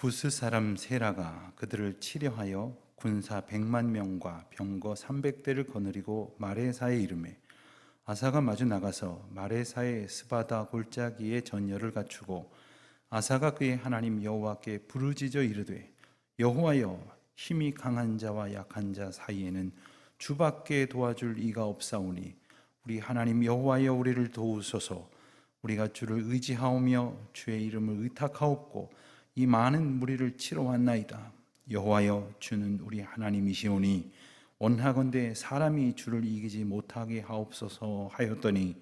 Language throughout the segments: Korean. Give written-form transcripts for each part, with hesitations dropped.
구스 사람 세라가 그들을 치려하여 군사 100만 명과 병거 300대를 거느리고 마레사에 이르매 아사가 마주 나가서 마레사의 스바다 골짜기에 전열을 갖추고 아사가 그의 하나님 여호와께 부르짖어 이르되 여호와여, 힘이 강한 자와 약한 자 사이에는 주밖에 도와줄 이가 없사오니 우리 하나님 여호와여, 우리를 도우소서. 우리가 주를 의지하오며 주의 이름을 의탁하옵고 이 많은 무리를 치러 왔나이다. 여호와여, 주는 우리 하나님이시오니 원하건대 사람이 주를 이기지 못하게 하옵소서 하였더니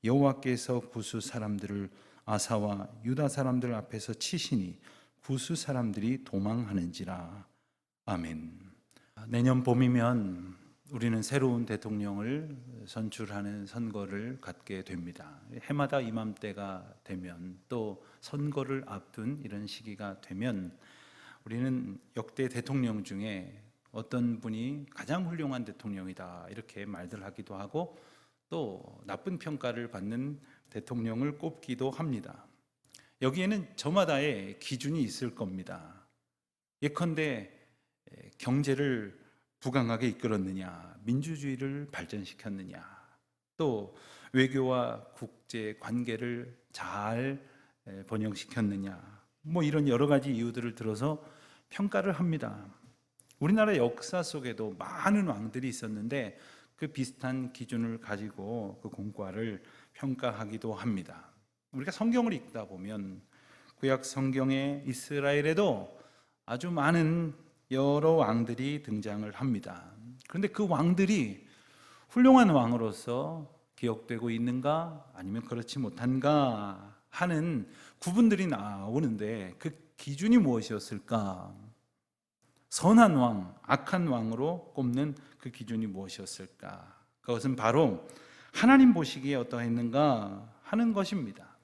여호와께서 구스 사람들을 아사와 유다 사람들 앞에서 치시니 구스 사람들이 도망하는지라. 아멘. 내년 봄이면 우리는 새로운 대통령을 선출하는 선거를 갖게 됩니다. 해마다 이맘때가 되면, 또 선거를 앞둔 이런 시기가 되면 우리는 역대 대통령 중에 어떤 분이 가장 훌륭한 대통령이다 이렇게 말들 하기도 하고, 또 나쁜 평가를 받는 대통령을 꼽기도 합니다. 여기에는 저마다의 기준이 있을 겁니다. 예컨대 경제를 부강하게 이끌었느냐, 민주주의를 발전시켰느냐, 또 외교와 국제 관계를 잘 번영시켰느냐, 이런 여러 가지 이유들을 들어서 평가를 합니다. 우리나라 역사 속에도 많은 왕들이 있었는데 그 비슷한 기준을 가지고 그 공과를 평가하기도 합니다. 우리가 성경을 읽다 보면 구약 성경의 이스라엘에도 아주 많은 여러 왕들이 등장을 합니다. 그런데 그 왕들이 훌륭한 왕으로서 기억되고 있는가, 아니면 그렇지 못한가 하는 구분들이 나오는데 그 기준이 무엇이었을까? 선한 왕, 악한 왕으로 꼽는 그 기준이 무엇이었을까? 그것은 바로 하나님 보시기에 어떠했는가 하는 것입니다.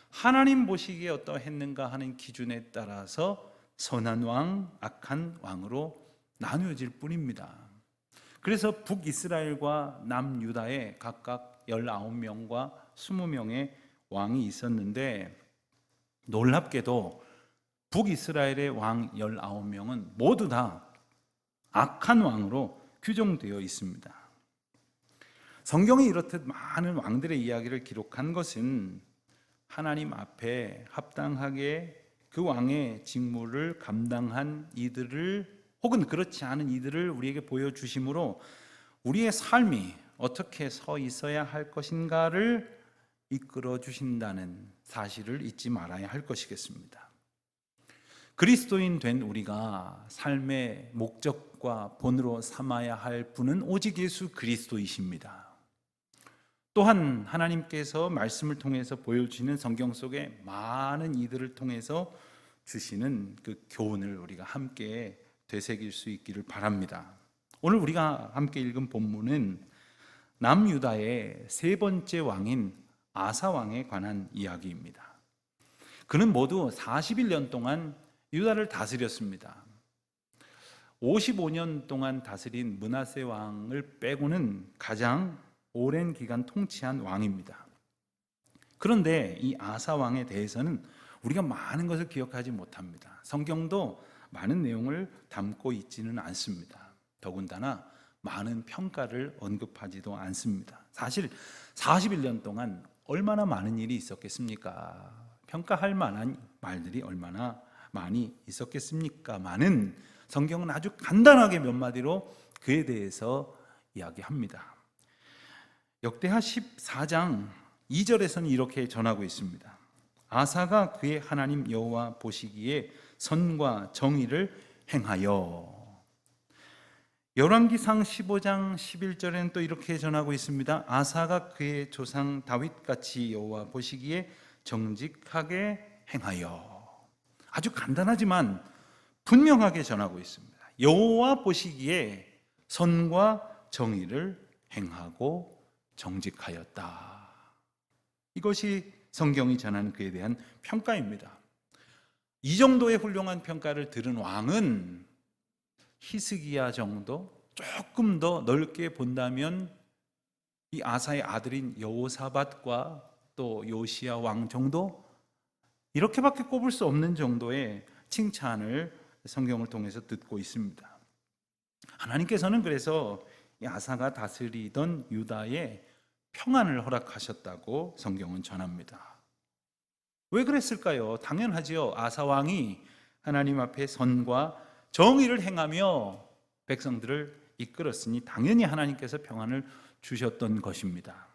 하나님 보시기에 어떠했는가 하는 기준에 따라서 선한 왕, 악한 왕으로 나누어질 뿐입니다. 그래서 북이스라엘과 남유다에 각각 19명과 20명의 왕이 있었는데, 놀랍게도 북이스라엘의 왕 19명은 모두 다 악한 왕으로 규정되어 있습니다. 성경이 이렇듯 많은 왕들의 이야기를 기록한 것은 하나님 앞에 합당하게 그 왕의 직무를 감당한 이들을, 혹은 그렇지 않은 이들을 우리에게 보여주심으로 우리의 삶이 어떻게 서 있어야 할 것인가를 이끌어 주신다는 사실을 잊지 말아야 할 것이겠습니다. 그리스도인 된 우리가 삶의 목적과 본으로 삼아야 할 분은 오직 예수 그리스도이십니다. 또한 하나님께서 말씀을 통해서 보여주시는 성경 속에 많은 이들을 통해서 주시는 그 교훈을 우리가 함께 되새길 수 있기를 바랍니다. 오늘 우리가 함께 읽은 본문은 남유다의 세 번째 왕인 아사 왕에 관한 이야기입니다. 그는 모두 41년 동안 유다를 다스렸습니다. 55년 동안 다스린 므낫세 왕을 빼고는 가장 오랜 기간 통치한 왕입니다. 그런데 이 아사 왕에 대해서는 우리가 많은 것을 기억하지 못합니다. 성경도 많은 내용을 담고 있지는 않습니다. 더군다나 많은 평가를 언급하지도 않습니다. 사실 41년 동안 얼마나 많은 일이 있었겠습니까? 평가할 만한 말들이 얼마나 많이 있었겠습니까마는 성경은 아주 간단하게 몇 마디로 그에 대해서 이야기합니다. 역대하 14장 2절에서는 이렇게 전하고 있습니다. 아사가 그의 하나님 여호와 보시기에 선과 정의를 행하여. 열왕기상 15장 11절에는 또 이렇게 전하고 있습니다. 아사가 그의 조상 다윗같이 여호와 보시기에 정직하게 행하여. 아주 간단하지만 분명하게 전하고 있습니다. 여호와 보시기에 선과 정의를 행하고 정직하였다. 이것이 성경이 전하는 그에 대한 평가입니다. 이 정도의 훌륭한 평가를 들은 왕은 히스기야 정도, 조금 더 넓게 본다면 이 아사의 아들인 여호사밧과 또 요시야 왕 정도, 이렇게밖에 꼽을 수 없는 정도의 칭찬을 성경을 통해서 듣고 있습니다. 하나님께서는 그래서 이 아사가 다스리던 유다에 평안을 허락하셨다고 성경은 전합니다. 왜 그랬을까요? 당연하지요. 아사 왕이 하나님 앞에 선과 정의를 행하며 백성들을 이끌었으니 당연히 하나님께서 평안을 주셨던 것입니다.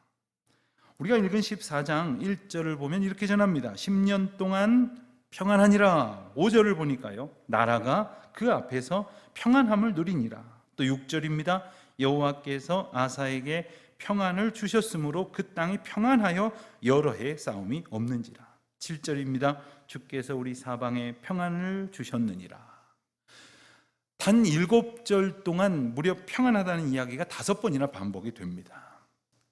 우리가 읽은 14장 1절을 보면 이렇게 전합니다. 10년 동안 평안하니라. 5절을 보니까요, 나라가 그 앞에서 평안함을 누리니라. 또 6절입니다. 여호와께서 아사에게 평안을 주셨으므로 그 땅이 평안하여 여러 해 싸움이 없는지라. 7절입니다. 주께서 우리 사방에 평안을 주셨느니라. 단 7절 동안 무려 평안하다는 이야기가 5번이나 반복이 됩니다.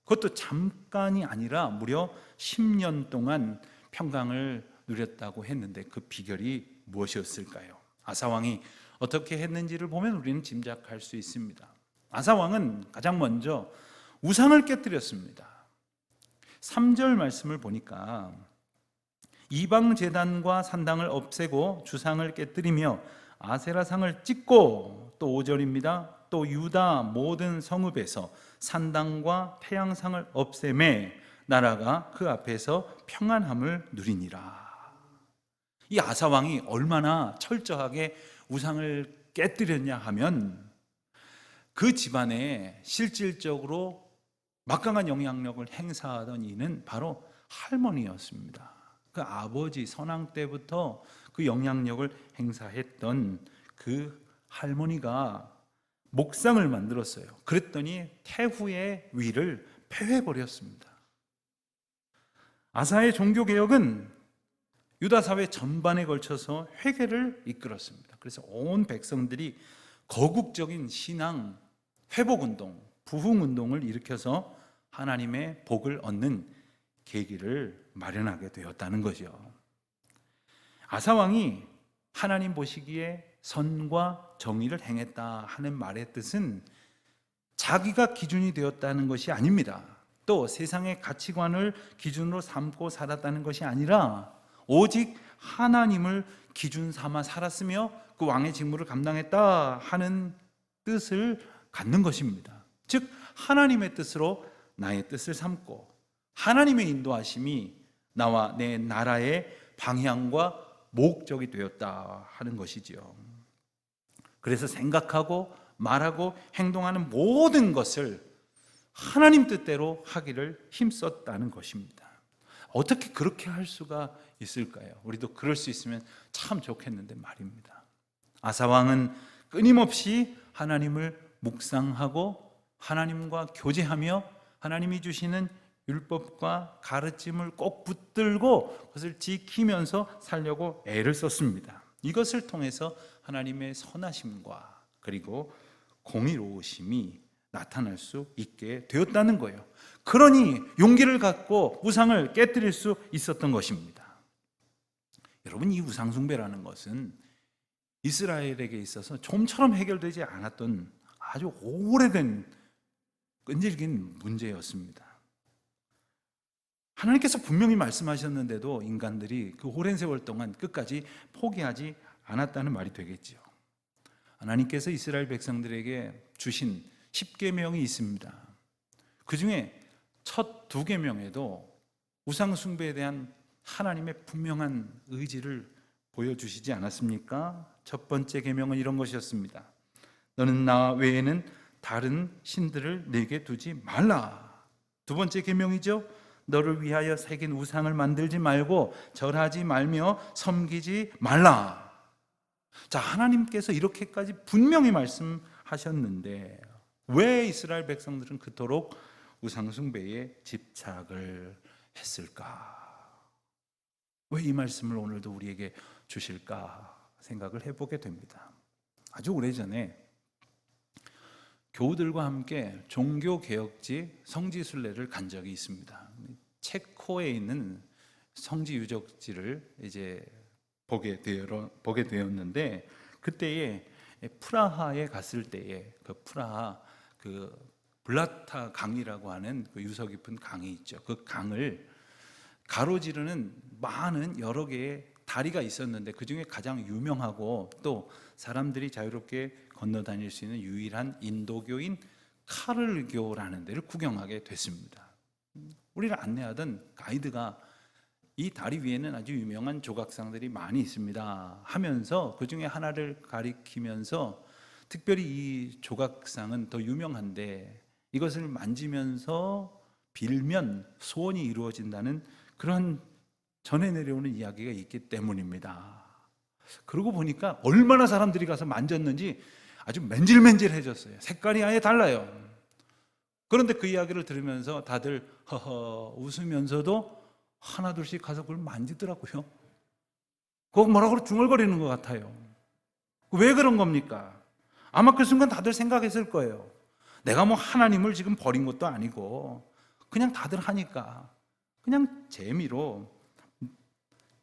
그것도 잠깐이 아니라 무려 10년 동안 평강을 누렸다고 했는데 그 비결이 무엇이었을까요? 아사왕이 어떻게 했는지를 보면 우리는 짐작할 수 있습니다. 아사왕은 가장 먼저 우상을 깨뜨렸습니다. 3절 말씀을 보니까 이방 제단과 산당을 없애고 주상을 깨뜨리며 아세라상을 찍고, 또 5절입니다. 또 유다 모든 성읍에서 산당과 태양상을 없애매 나라가 그 앞에서 평안함을 누리니라. 이 아사왕이 얼마나 철저하게 우상을 깨뜨렸냐 하면 그 집안에 실질적으로 막강한 영향력을 행사하던 이는 바로 할머니였습니다. 그 아버지 선왕 때부터 그 영향력을 행사했던 그 할머니가 목상을 만들었어요. 그랬더니 태후의 위를 패해버렸습니다. 아사의 종교개혁은 유다 사회 전반에 걸쳐서 회개를 이끌었습니다. 그래서 온 백성들이 거국적인 신앙 회복운동, 부흥운동을 일으켜서 하나님의 복을 얻는 계기를 마련하게 되었다는 거죠. 아사왕이 하나님 보시기에 선과 정의를 행했다 하는 말의 뜻은 자기가 기준이 되었다는 것이 아닙니다. 또 세상의 가치관을 기준으로 삼고 살았다는 것이 아니라 오직 하나님을 기준 삼아 살았으며 그 왕의 직무를 감당했다 하는 뜻을 갖는 것입니다. 즉 하나님의 뜻으로 나의 뜻을 삼고 하나님의 인도하심이 나와 내 나라의 방향과 목적이 되었다 하는 것이지요. 그래서 생각하고 말하고 행동하는 모든 것을 하나님 뜻대로 하기를 힘썼다는 것입니다. 어떻게 그렇게 할 수가 있을까요? 우리도 그럴 수 있으면 참 좋겠는데 말입니다. 아사왕은 끊임없이 하나님을 묵상하고 하나님과 교제하며 하나님이 주시는 율법과 가르침을 꼭 붙들고 그것을 지키면서 살려고 애를 썼습니다. 이것을 통해서 하나님의 선하심과 그리고 공의로우심이 나타날 수 있게 되었다는 거예요. 그러니 용기를 갖고 우상을 깨뜨릴 수 있었던 것입니다. 여러분, 이 우상 숭배라는 것은 이스라엘에게 있어서 좀처럼 해결되지 않았던 아주 오래된 끈질긴 문제였습니다. 하나님께서 분명히 말씀하셨는데도 인간들이 그 오랜 세월 동안 끝까지 포기하지 않았다는 말이 되겠죠. 하나님께서 이스라엘 백성들에게 주신 10계명이 있습니다. 그 중에 첫 2계명에도 우상 숭배에 대한 하나님의 분명한 의지를 보여주시지 않았습니까? 첫 번째 계명은 이런 것이었습니다. 너는 나 외에는 다른 신들을 내게 두지 말라. 두 번째 계명이죠. 너를 위하여 새긴 우상을 만들지 말고 절하지 말며 섬기지 말라. 자, 하나님께서 이렇게까지 분명히 말씀하셨는데 왜 이스라엘 백성들은 그토록 우상 숭배에 집착을 했을까? 왜 이 말씀을 오늘도 우리에게 주실까 생각을 해보게 됩니다. 아주 오래전에 교우들과 함께 종교개혁지 성지순례를 간 적이 있습니다. 체코에 있는 성지 유적지를 이제 보게 되었는데, 그때에 프라하에 갔을 때에 그 프라하 그 블라타 강이라고 하는 그 유서 깊은 강이 있죠. 그 강을 가로지르는 많은 여러 개의 다리가 있었는데 그 중에 가장 유명하고 또 사람들이 자유롭게 건너 다닐 수 있는 유일한 인도교인 카를교라는 데를 구경하게 됐습니다. 우리를 안내하던 가이드가 이 다리 위에는 아주 유명한 조각상들이 많이 있습니다 하면서 그 중에 하나를 가리키면서 특별히 이 조각상은 더 유명한데 이것을 만지면서 빌면 소원이 이루어진다는 그런 전해 내려오는 이야기가 있기 때문입니다. 그러고 보니까 얼마나 사람들이 가서 만졌는지 아주 맨질맨질해졌어요. 색깔이 아예 달라요. 그런데 그 이야기를 들으면서 다들 허허 웃으면서도 하나둘씩 가서 그걸 만지더라고요. 그거 뭐라고 중얼거리는 것 같아요. 왜 그런 겁니까? 아마 그 순간 다들 생각했을 거예요. 내가 뭐 하나님을 지금 버린 것도 아니고 그냥 다들 하니까 그냥 재미로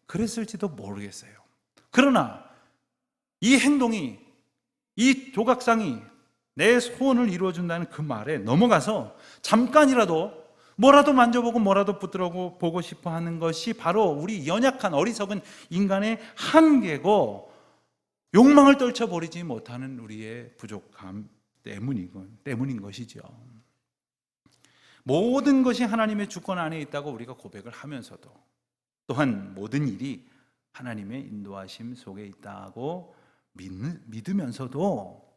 그랬을지도 모르겠어요. 그러나 이 행동이, 이 조각상이 내 소원을 이루어준다는 그 말에 넘어가서 잠깐이라도 뭐라도 만져보고 뭐라도 붙들어 보고 싶어 하는 것이 바로 우리 연약한 어리석은 인간의 한계고 욕망을 떨쳐버리지 못하는 우리의 부족함 때문인 것이죠. 모든 것이 하나님의 주권 안에 있다고 우리가 고백을 하면서도 또한 모든 일이 하나님의 인도하심 속에 있다고 믿으면서도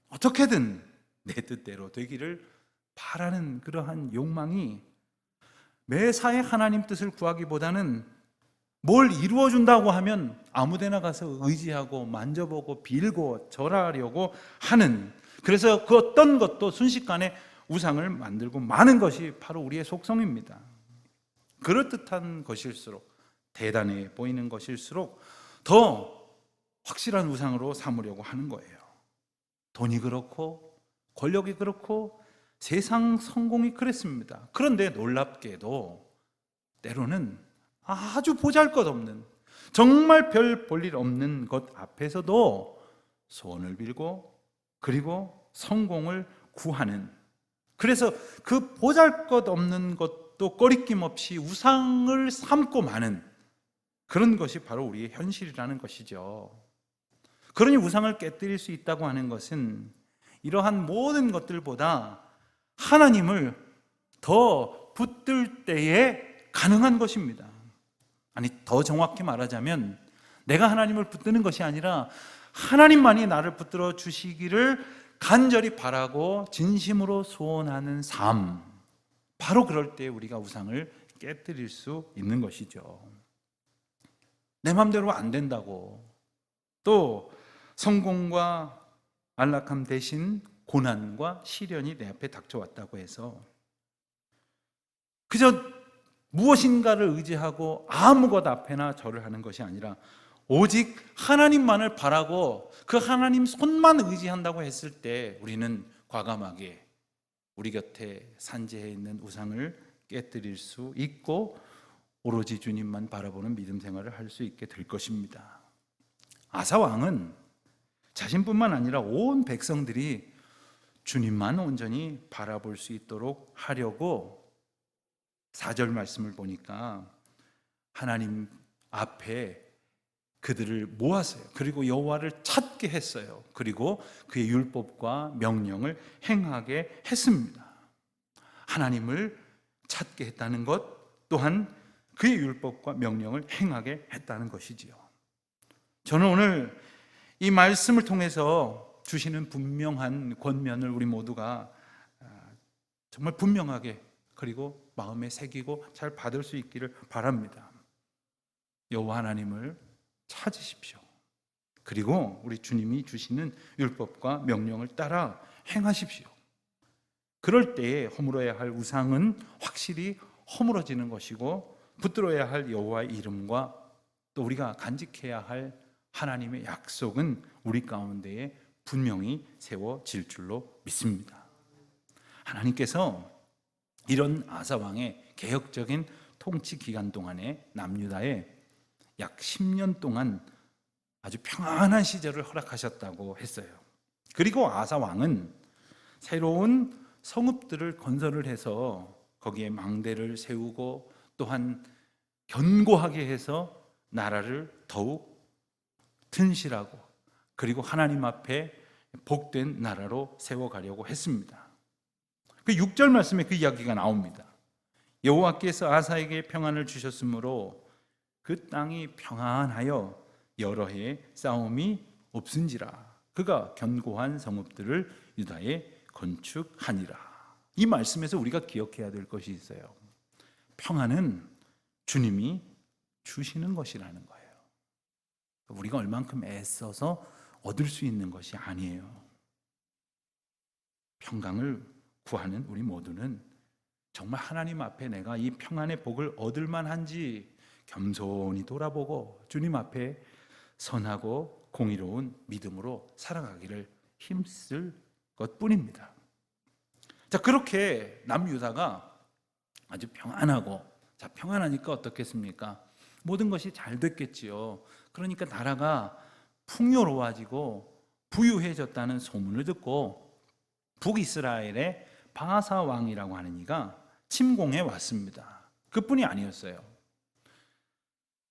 어떻게든 내 뜻대로 되기를 바라는 그러한 욕망이 매사에 하나님 뜻을 구하기보다는 뭘 이루어준다고 하면 아무데나 가서 의지하고 만져보고 빌고 절하려고 하는, 그래서 그 어떤 것도 순식간에 우상을 만들고 마는 것이 바로 우리의 속성입니다. 그럴듯한 것일수록, 대단해 보이는 것일수록 더 확실한 우상으로 삼으려고 하는 거예요. 돈이 그렇고 권력이 그렇고 세상 성공이 그랬습니다. 그런데 놀랍게도 때로는 아주 보잘것없는, 정말 별 볼일 없는 것 앞에서도 소원을 빌고 그리고 성공을 구하는, 그래서 그 보잘것없는 것도 꺼리낌 없이 우상을 삼고 마는 그런 것이 바로 우리의 현실이라는 것이죠. 그러니 우상을 깨뜨릴 수 있다고 하는 것은 이러한 모든 것들보다 하나님을 더 붙들 때에 가능한 것입니다. 아니, 더 정확히 말하자면 내가 하나님을 붙드는 것이 아니라 하나님만이 나를 붙들어 주시기를 간절히 바라고 진심으로 소원하는 삶, 바로 그럴 때 우리가 우상을 깨뜨릴 수 있는 것이죠. 내 마음대로 안 된다고, 또 성공과 안락함 대신 고난과 시련이 내 앞에 닥쳐왔다고 해서 그저 무엇인가를 의지하고 아무 것 앞에나 절을 하는 것이 아니라 오직 하나님만을 바라고 그 하나님 손만 의지한다고 했을 때 우리는 과감하게 우리 곁에 산재해 있는 우상을 깨뜨릴 수 있고 오로지 주님만 바라보는 믿음 생활을 할 수 있게 될 것입니다. 아사 왕은 자신뿐만 아니라 온 백성들이 주님만 온전히 바라볼 수 있도록 하려고 4절 말씀을 보니까 하나님 앞에 그들을 모았어요. 그리고 여호와를 찾게 했어요. 그리고 그의 율법과 명령을 행하게 했습니다. 하나님을 찾게 했다는 것 또한 그의 율법과 명령을 행하게 했다는 것이지요. 저는 오늘 이 말씀을 통해서 주시는 분명한 권면을 우리 모두가 정말 분명하게 그리고 마음에 새기고 잘 받을 수 있기를 바랍니다. 여호와 하나님을 찾으십시오. 그리고 우리 주님이 주시는 율법과 명령을 따라 행하십시오. 그럴 때에 허물어야 할 우상은 확실히 허물어지는 것이고 붙들어야 할 여호와의 이름과 또 우리가 간직해야 할 하나님의 약속은 우리 가운데에 분명히 세워질 줄로 믿습니다. 하나님께서 이런 아사 왕의 개혁적인 통치 기간 동안에 남유다에 약 10년 동안 아주 평안한 시절을 허락하셨다고 했어요. 그리고 아사 왕은 새로운 성읍들을 건설을 해서 거기에 망대를 세우고 또한 견고하게 해서 나라를 더욱 튼실하고 그리고 하나님 앞에 복된 나라로 세워가려고 했습니다. 그 6절 말씀에 그 이야기가 나옵니다. 여호와께서 아사에게 평안을 주셨으므로 그 땅이 평안하여 여러 해의 싸움이 없은지라 그가 견고한 성읍들을 유다에 건축하니라. 이 말씀에서 우리가 기억해야 될 것이 있어요. 평안은 주님이 주시는 것이라는 거예요. 우리가 얼만큼 애써서 얻을 수 있는 것이 아니에요. 평강을 구하는 우리 모두는 정말 하나님 앞에 내가 이 평안의 복을 얻을 만한지 겸손히 돌아보고 주님 앞에 선하고 공의로운 믿음으로 살아가기를 힘쓸 것뿐입니다. 자, 그렇게 남유다가 아주 평안하고, 자, 평안하니까 어떻겠습니까? 모든 것이 잘 됐겠지요. 그러니까 나라가 풍요로워지고 부유해졌다는 소문을 듣고 북이스라엘의 바사 왕이라고 하는 이가 침공해 왔습니다. 그뿐이 아니었어요.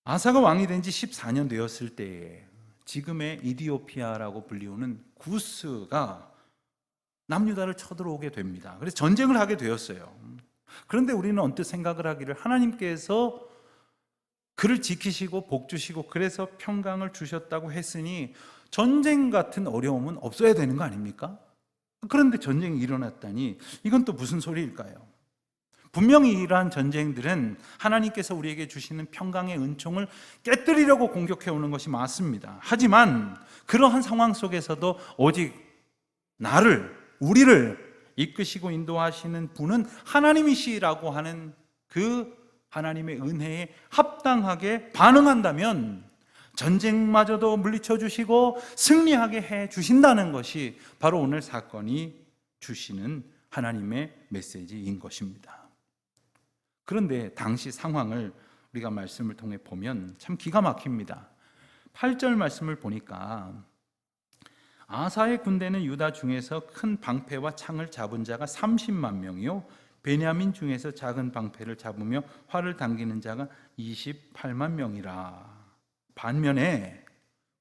아사가 왕이 된 지 14년 되었을 때에 지금의 이디오피아라고 불리우는 구스가 남유다를 쳐들어오게 됩니다. 그래서 전쟁을 하게 되었어요. 그런데 우리는 언뜻 생각을 하기를 하나님께서 그를 지키시고 복주시고 그래서 평강을 주셨다고 했으니 전쟁 같은 어려움은 없어야 되는 거 아닙니까? 그런데 전쟁이 일어났다니 이건 또 무슨 소리일까요? 분명히 이러한 전쟁들은 하나님께서 우리에게 주시는 평강의 은총을 깨뜨리려고 공격해 오는 것이 맞습니다. 하지만 그러한 상황 속에서도 오직 우리를 이끄시고 인도하시는 분은 하나님이시라고 하는 그 하나님의 은혜에 합당하게 반응한다면 전쟁마저도 물리쳐 주시고 승리하게 해 주신다는 것이 바로 오늘 사건이 주시는 하나님의 메시지인 것입니다. 그런데 당시 상황을 우리가 말씀을 통해 보면 참 기가 막힙니다. 8절 말씀을 보니까 아사의 군대는 유다 중에서 큰 방패와 창을 잡은 자가 30만 명이요 베냐민 중에서 작은 방패를 잡으며 활을 당기는 자가 28만 명이라. 반면에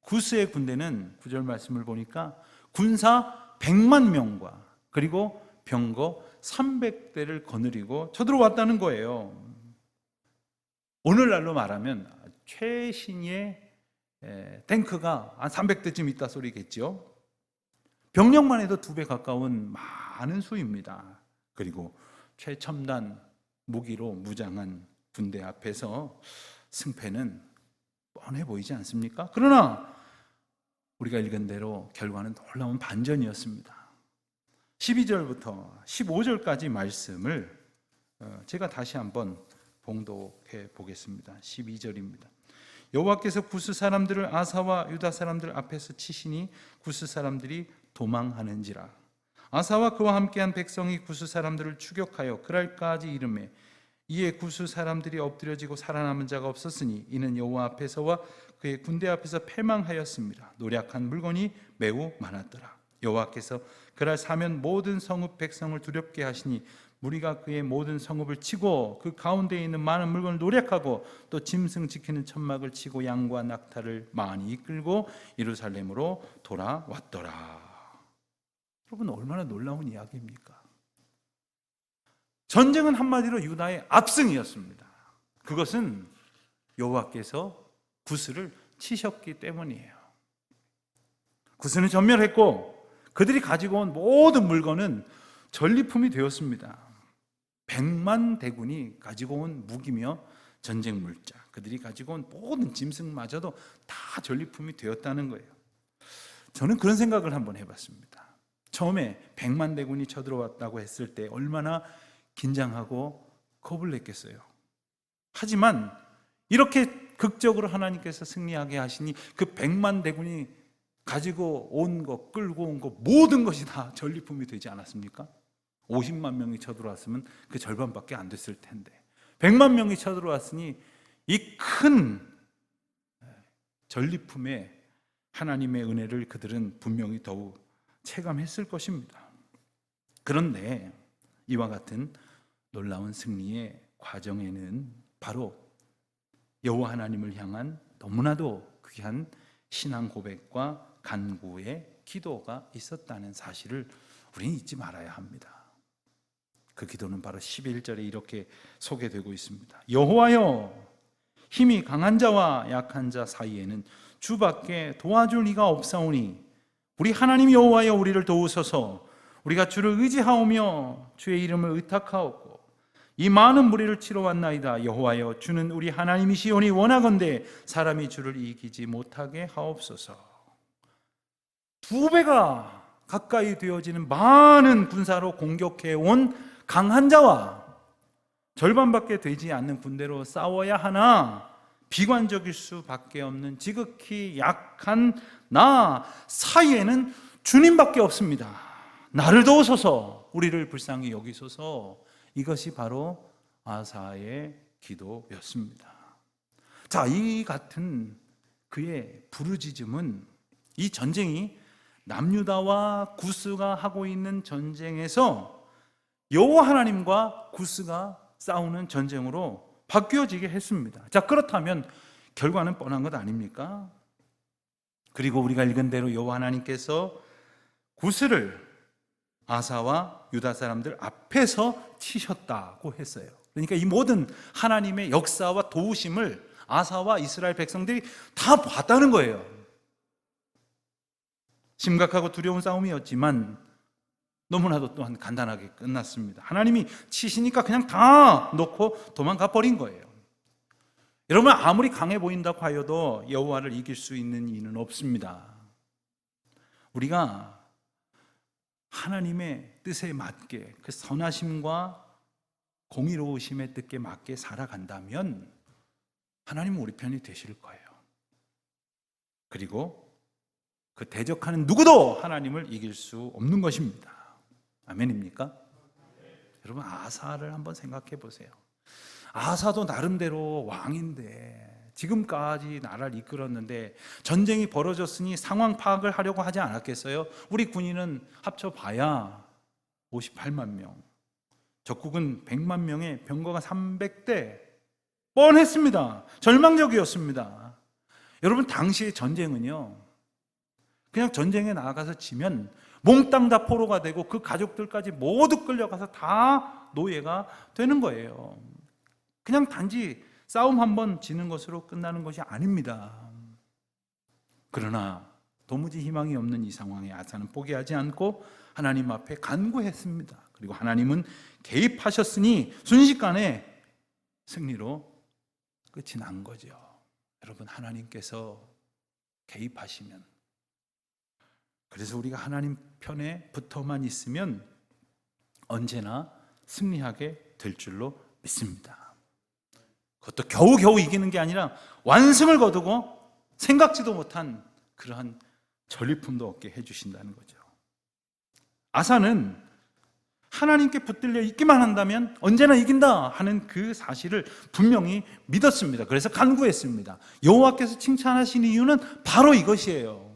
구스의 군대는 9절 말씀을 보니까 군사 100만 명과 그리고 병거 300대를 거느리고 쳐들어왔다는 거예요. 오늘날로 말하면 최신의 탱크가 한 300대쯤 있다 소리겠죠. 병력만 해도 2배 가까운 많은 수입니다. 그리고 최첨단 무기로 무장한 군대 앞에서 승패는 뻔해 보이지 않습니까? 그러나 우리가 읽은 대로 결과는 놀라운 반전이었습니다. 12절부터 15절까지 말씀을 제가 다시 한번 봉독해 보겠습니다. 12절입니다. 여호와께서 구스 사람들을 아사와 유다 사람들 앞에서 치시니 구스 사람들이 도망하는지라. 아사와 그와 함께한 백성이 구스 사람들을 추격하여 그랄까지 이르매 이에 구스 사람들이 엎드려지고 살아남은 자가 없었으니 이는 여호와 앞에서와 그의 군대 앞에서 패망하였습니다. 노략한 물건이 매우 많았더라. 여호와께서 그날 사면 모든 성읍 백성을 두렵게 하시니 무리가 그의 모든 성읍을 치고 그 가운데에 있는 많은 물건을 노략하고 또 짐승 지키는 천막을 치고 양과 낙타를 많이 이끌고 예루살렘으로 돌아왔더라. 여러분, 얼마나 놀라운 이야기입니까? 전쟁은 한마디로 유다의 압승이었습니다. 그것은 여호와께서 구스를 치셨기 때문이에요. 구스는 전멸했고 그들이 가지고 온 모든 물건은 전리품이 되었습니다. 100만 대군이 가지고 온 무기며 전쟁 물자, 그들이 가지고 온 모든 짐승마저도 다 전리품이 되었다는 거예요. 저는 그런 생각을 한번 해봤습니다. 처음에 100만 대군이 쳐들어왔다고 했을 때 얼마나 긴장하고 겁을 냈겠어요. 하지만 이렇게 극적으로 하나님께서 승리하게 하시니 그 100만 대군이 가지고 온 것, 끌고 온 것, 모든 것이 다 전리품이 되지 않았습니까? 50만 명이 쳐들어왔으면 그 절반밖에 안 됐을 텐데 100만 명이 쳐들어왔으니 이 큰 전리품에 하나님의 은혜를 그들은 분명히 더욱 체감했을 것입니다. 그런데 이와 같은 놀라운 승리의 과정에는 바로 여호와 하나님을 향한 너무나도 귀한 신앙 고백과 간구의 기도가 있었다는 사실을 우리는 잊지 말아야 합니다. 그 기도는 바로 11절에 이렇게 소개되고 있습니다. 여호와여, 힘이 강한 자와 약한 자 사이에는 주밖에 도와줄 이가 없사오니 우리 하나님 여호와여, 우리를 도우소서. 우리가 주를 의지하오며 주의 이름을 의탁하옵고 이 많은 무리를 치러 왔나이다. 여호와여, 주는 우리 하나님이시오니 원하건대 사람이 주를 이기지 못하게 하옵소서. 2배가 가까이 되어지는 많은 군사로 공격해 온 강한 자와 절반밖에 되지 않는 군대로 싸워야 하나 비관적일 수밖에 없는 지극히 약한 나 사이에는 주님밖에 없습니다. 나를 도우소서, 우리를 불쌍히 여기소서. 이것이 바로 아사의 기도였습니다. 자, 이 같은 그의 부르짖음은 이 전쟁이 남유다와 구스가 하고 있는 전쟁에서 여호와 하나님과 구스가 싸우는 전쟁으로 바뀌어지게 했습니다. 자, 그렇다면 결과는 뻔한 것 아닙니까? 그리고 우리가 읽은 대로 여호와 하나님께서 구스를 아사와 유다 사람들 앞에서 치셨다고 했어요. 그러니까 이 모든 하나님의 역사와 도우심을 아사와 이스라엘 백성들이 다 봤다는 거예요. 심각하고 두려운 싸움이었지만 너무나도 또한 간단하게 끝났습니다. 하나님이 치시니까 그냥 다 놓고 도망가 버린 거예요. 여러분, 아무리 강해 보인다고 하여도 여호와를 이길 수 있는 이는 없습니다. 우리가 하나님의 뜻에 맞게, 그 선하심과 공의로우심의 뜻에 맞게 살아간다면 하나님은 우리 편이 되실 거예요. 그리고 그 대적하는 누구도 하나님을 이길 수 없는 것입니다. 아멘입니까? 여러분, 아사를 한번 생각해 보세요. 아사도 나름대로 왕인데 지금까지 나라를 이끌었는데 전쟁이 벌어졌으니 상황 파악을 하려고 하지 않았겠어요? 우리 군인은 합쳐봐야 58만 명, 적국은 100만 명에 병거가 300대, 뻔했습니다. 절망적이었습니다. 여러분, 당시의 전쟁은요, 그냥 전쟁에 나가서 지면 몽땅 다 포로가 되고 그 가족들까지 모두 끌려가서 다 노예가 되는 거예요. 그냥 단지 싸움 한번 지는 것으로 끝나는 것이 아닙니다. 그러나 도무지 희망이 없는 이 상황에 아사는 포기하지 않고 하나님 앞에 간구했습니다. 그리고 하나님은 개입하셨으니 순식간에 승리로 끝이 난 거죠. 여러분, 하나님께서 개입하시면, 그래서 우리가 하나님 편에 붙어만 있으면 언제나 승리하게 될 줄로 믿습니다. 그것도 겨우겨우 이기는 게 아니라 완승을 거두고 생각지도 못한 그러한 전리품도 얻게 해주신다는 거죠. 아사는 하나님께 붙들려 있기만 한다면 언제나 이긴다 하는 그 사실을 분명히 믿었습니다. 그래서 간구했습니다. 여호와께서 칭찬하신 이유는 바로 이것이에요.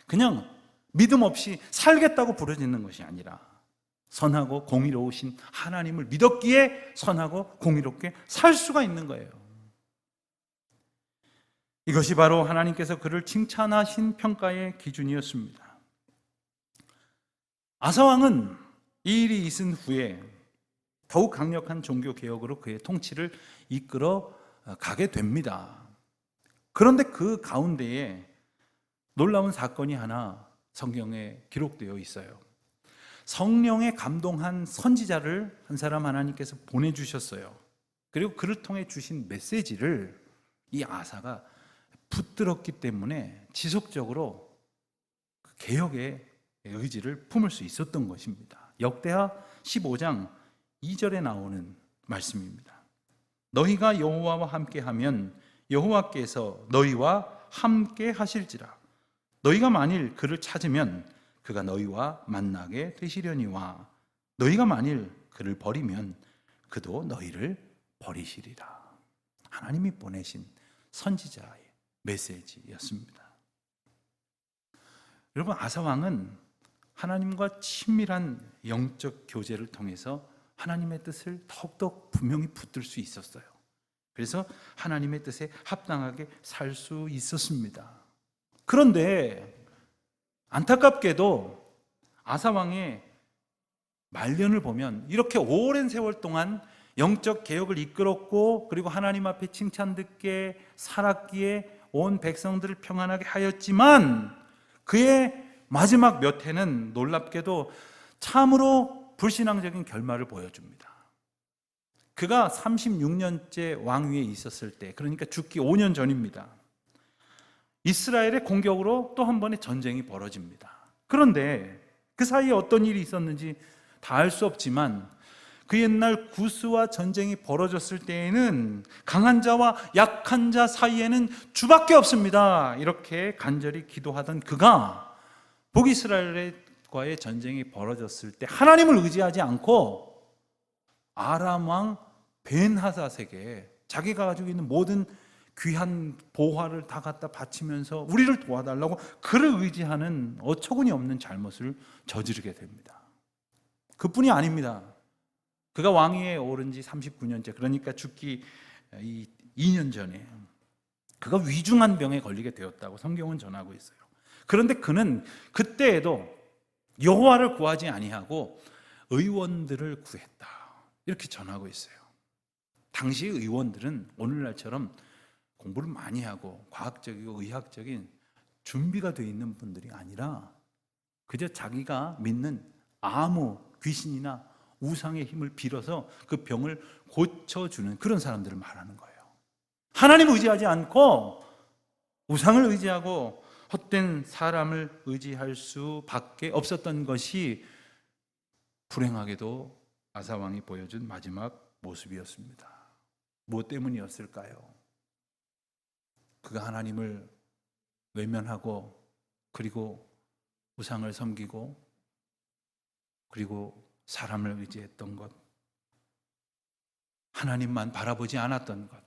그냥 믿음 없이 살겠다고 부르짖는 것이 아니라 선하고 공의로우신 하나님을 믿었기에 선하고 공의롭게 살 수가 있는 거예요. 이것이 바로 하나님께서 그를 칭찬하신 평가의 기준이었습니다. 아사왕은 이 일이 있은 후에 더욱 강력한 종교개혁으로 그의 통치를 이끌어 가게 됩니다. 그런데 그 가운데에 놀라운 사건이 하나 성경에 기록되어 있어요. 성령에 감동한 선지자를 한 사람 하나님께서 보내주셨어요. 그리고 그를 통해 주신 메시지를 이 아사가 붙들었기 때문에 지속적으로 개혁의 의지를 품을 수 있었던 것입니다. 역대하 15장 2절에 나오는 말씀입니다. 너희가 여호와와 함께하면 여호와께서 너희와 함께 하실지라. 너희가 만일 그를 찾으면 그가 너희와 만나게 되시려니와 너희가 만일 그를 버리면 그도 너희를 버리시리라. 하나님이 보내신 선지자의 메시지였습니다. 여러분, 아사왕은 하나님과 친밀한 영적 교제를 통해서 하나님의 뜻을 더욱더 분명히 붙들 수 있었어요. 그래서 하나님의 뜻에 합당하게 살 수 있었습니다. 그런데 안타깝게도 아사 왕의 말년을 보면 이렇게 오랜 세월 동안 영적 개혁을 이끌었고, 그리고 하나님 앞에 칭찬 듣게 살았기에 온 백성들을 평안하게 하였지만, 그의 마지막 몇 해는 놀랍게도 참으로 불신앙적인 결말을 보여줍니다. 그가 36년째 왕위에 있었을 때, 그러니까 죽기 5년 전입니다. 이스라엘의 공격으로 또 한 번의 전쟁이 벌어집니다. 그런데 그 사이에 어떤 일이 있었는지 다 알 수 없지만, 그 옛날 구스와 전쟁이 벌어졌을 때에는 강한 자와 약한 자 사이에는 주밖에 없습니다. 이렇게 간절히 기도하던 그가 북이스라엘과의 전쟁이 벌어졌을 때 하나님을 의지하지 않고 아람 왕 벤하닷에게 자기가 가지고 있는 모든 귀한 보화를 다 갖다 바치면서 우리를 도와달라고 그를 의지하는 어처구니 없는 잘못을 저지르게 됩니다. 그뿐이 아닙니다. 그가 왕위에 오른 지 39년째, 그러니까 죽기 2년 전에 그가 위중한 병에 걸리게 되었다고 성경은 전하고 있어요. 그런데 그는 그때에도 여호와를 구하지 아니하고 의원들을 구했다, 이렇게 전하고 있어요. 당시 의원들은 오늘날처럼 공부를 많이 하고 과학적이고 의학적인 준비가 되어 있는 분들이 아니라 그저 자기가 믿는 아무 귀신이나 우상의 힘을 빌어서 그 병을 고쳐주는 그런 사람들을 말하는 거예요. 하나님을 의지하지 않고 우상을 의지하고 헛된 사람을 의지할 수밖에 없었던 것이 불행하게도 아사 왕이 보여준 마지막 모습이었습니다. 무엇 때문이었을까요? 그가 하나님을 외면하고, 그리고 우상을 섬기고, 그리고 사람을 의지했던 것, 하나님만 바라보지 않았던 것,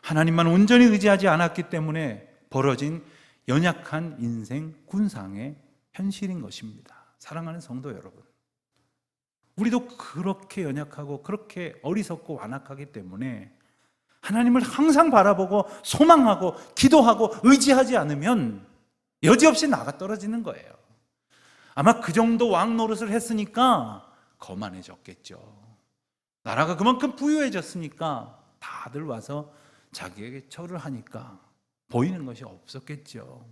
하나님만 온전히 의지하지 않았기 때문에 벌어진 연약한 인생 군상의 현실인 것입니다. 사랑하는 성도 여러분, 우리도 그렇게 연약하고 그렇게 어리석고 완악하기 때문에 하나님을 항상 바라보고 소망하고 기도하고 의지하지 않으면 여지없이 나가 떨어지는 거예요. 아마 그 정도 왕 노릇을 했으니까 거만해졌겠죠. 나라가 그만큼 부유해졌으니까 다들 와서 자기에게 절을 하니까 보이는 것이 없었겠죠.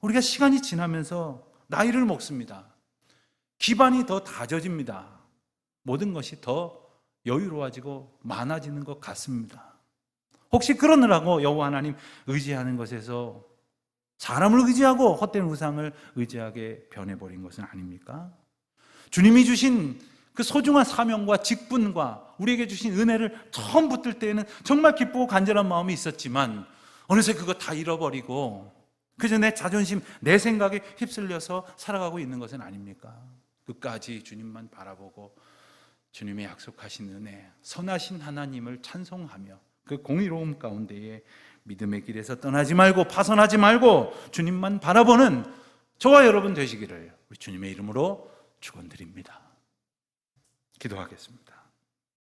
우리가 시간이 지나면서 나이를 먹습니다. 기반이 더 다져집니다. 모든 것이 더 여유로워지고 많아지는 것 같습니다. 혹시 그러느라고 여호와 하나님 의지하는 것에서 사람을 의지하고 헛된 우상을 의지하게 변해버린 것은 아닙니까? 주님이 주신 그 소중한 사명과 직분과 우리에게 주신 은혜를 처음 붙들 때에는 정말 기쁘고 간절한 마음이 있었지만 어느새 그거 다 잃어버리고 그저 내 자존심, 내 생각에 휩쓸려서 살아가고 있는 것은 아닙니까? 끝까지 주님만 바라보고 주님의 약속하신 은혜, 선하신 하나님을 찬송하며 그 공의로움 가운데에 믿음의 길에서 떠나지 말고 파선하지 말고 주님만 바라보는 저와 여러분 되시기를 우리 주님의 이름으로 축원드립니다. 기도하겠습니다.